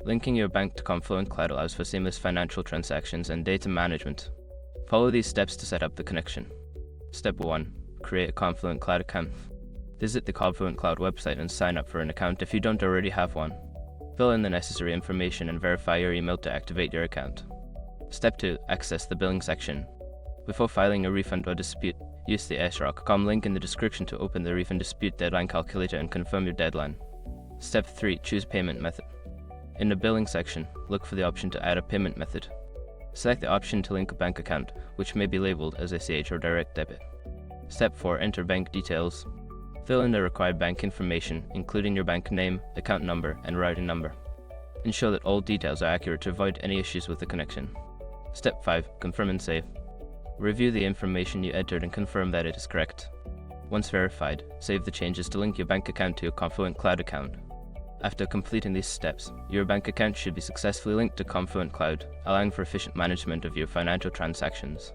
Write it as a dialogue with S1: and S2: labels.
S1: Linking your bank to Confluent Cloud allows for seamless financial transactions and data management. Follow these steps to set up the connection. Step 1. Create a Confluent Cloud account. Visit the Confluent Cloud website and sign up for an account if you don't already have one. Fill in the necessary information and verify your email to activate your account. Step 2. Access the billing section. Before filing a refund or dispute, use the sroc.com link in the description to open the refund dispute deadline calculator and confirm your deadline. Step 3. Choose payment method. In the billing section, look for the option to add a payment method. Select the option to link a bank account, which may be labeled as ACH or direct debit. Step 4. Enter bank details. Fill in the required bank information, including your bank name, account number, and routing number. Ensure that all details are accurate to avoid any issues with the connection. Step 5. Confirm and save. Review the information you entered and confirm that it is correct. Once verified, save the changes to link your bank account to your Confluent Cloud account. After completing these steps, your bank account should be successfully linked to Confluent Cloud, allowing for efficient management of your financial transactions.